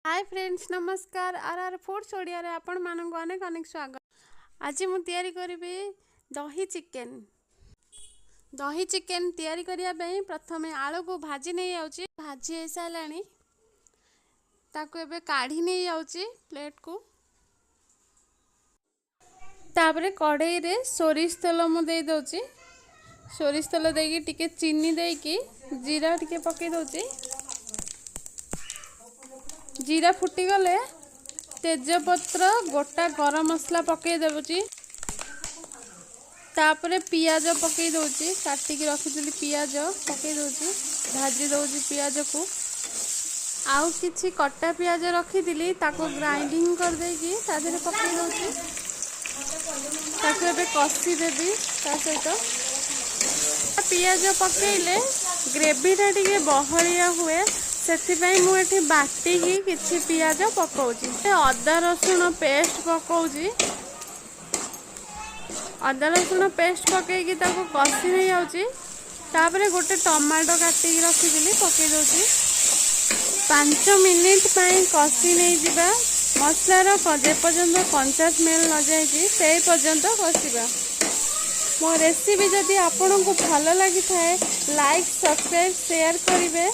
Hi friends, नमस्कार। Are foods Odia रे आपण मानक अनेक अनेक स्वागत। आज मु तैयारी करी दही चिकेन। दही चिकेन तैयारी करिया पई प्रथमे आलू को भाजी नहीं आउची। भाजी हे सालानी ताको एबे काढी नहीं आउची प्लेट को। तापरे कढ़ाई रे सोरिष तेल मु दे दोची। सोरिष तेल देकी टिके चीनी देकी जीरा टिके पके दोची। जीरा फुटी गले तेजपत्र गोटा गरम मसला पकई देवची। तापरे पियाज पकई दोची। काटिकी रखिली पियाज पकई दोची। भाजी दोची पियाज को। आउ किछि कटा पियाज रखिली ताको ग्राइंडिंग कर देकी ता देरे पकई दोची। ताको एबे कसी देबी ता सहित। पियाज पकईले ग्रेवीटा टिके बहलिया हुए से मुझे बाटिकी किसी पियाज पकाउची। अदा रसुण पेस्ट पकाउची। अदा रसुण पेस्ट पकईकी ताको कसी नहीं आउची। तापरे गोटे टमाटो काटिकी रखिली पकई दोची। 5 मिनिट पई कसी नहीं जिबा। मसलार जे पर्यंत कंचा स्मेल न जाइए से पर्यंत कसिबा। मो रेसिपी जदि आपन को भल लगी थाए लाइक सब्सक्राइब शेयर करिवे।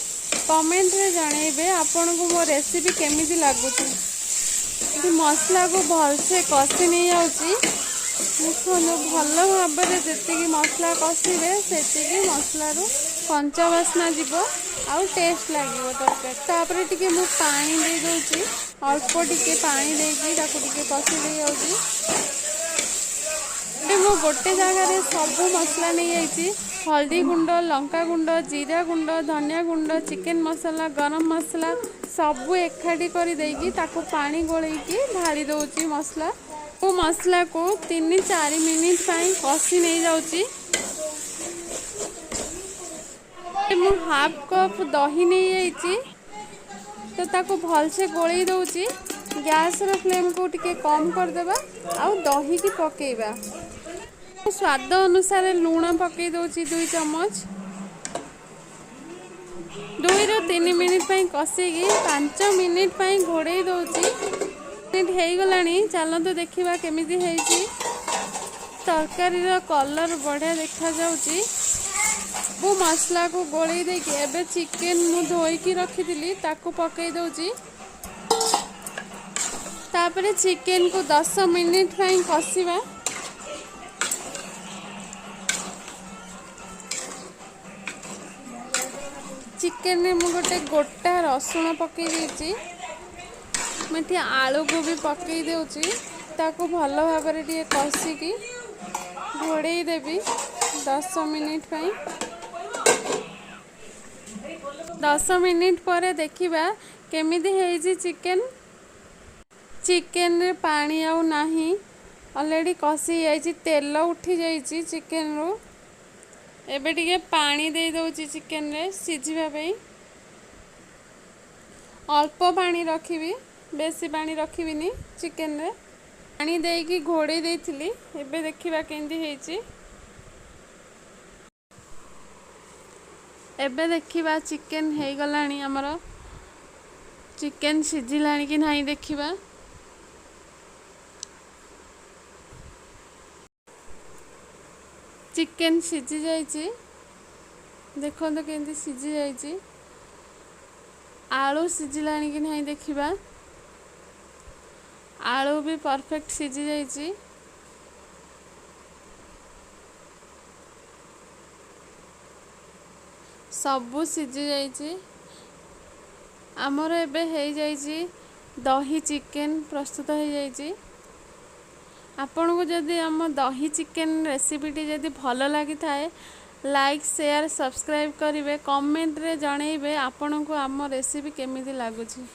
कमेंट रे जणेबे आपन को मो रेसिपी केमिति लागुची। मसला को भल से कसी नहीं आउची। भल भाव जी मसला कषिबे से मसला रू कंचा बास्ना जीव आउ टेस्ट लगे तरकारी। तापर टिके मु पानी दे दोची। अल्प टिके पानी देकी ताको टिके कषि दे आउची। मु गोटे जगार सब मसला नहीं आईची। हल्दी गुंड, लंका गुंड, जीरा गुंड, धनिया गुंड, चिकेन मसला, गरम मसला सबू एकाठी कर देकी ताको पानी गोलेकी ढाली दउची। मसला को मसला को 3-4 मिनिट पई कषि नहीं जाउची। मु हाफ कप दही नहीं आईची तो ताको भल से गोले दउची। गैस रो फ्लेम को टिके कम कर देबा आउ दही की पकेइबा। स्वाद अनुसार लूण पकई दोची 2 चम्मच। 2-3 मिनिट पई कषिकी 5 मिनिट पई घोड़े दोची। मिनिट हो गलानी। चलतु देखा केमिति हेची। तरकारी कलर बढ़िया देखा जाउची। वो मसला को गोले देके एबे चिकेन मु धोईकी रखिली ताको पकई दोची। तापरे चिकेन को 10 मिनिट पई कषिबा। चिकेन में मु गोटे गोटा रसुण पकई देची। मैं आलू को भी पकई देउची। ताको भल भाव टे कषिकी घोड़े देवी 10 मिनिट पई। 10 मिनिट पर देखिबा केमिति हेजी चिकेन। चिकेन रे पानी आउ नाही। ऑलरेडी कषि जाइची। तेल उठी जाइची चिकेन रो। एबे टिके पानी दे दोची चिकेन रे सिझिबा पई। अल्प पानी रखिबी, बेसी पानी रखिबिनी चिकेन रे। पानी देकी घोड़े देथिली। एबे देखिबा केंदी हेची। एबे देखिबा चिकेन हे गलानी। हमर चिकेन सिझिलानी कि नाही देखिबा। चिकेन सिझी जाइए। देखो तो केंदी सिझी जाइए। आलू सिझिलानी कि नहीं देखिबा। आलू भी परफेक्ट सिझी जाइए। सबू सिझी जाइए। आमर एबे हो जाइए दही चिकेन प्रस्तुत हो जाइए। आपन को जदि आम दही चिकेन रेसिपीटी जदि भल लगी थाए लाइक शेयर सब्सक्राइब करेंगे। कमेंट रे जणेबे आपन को आम रेसिपी केमिति लागुची।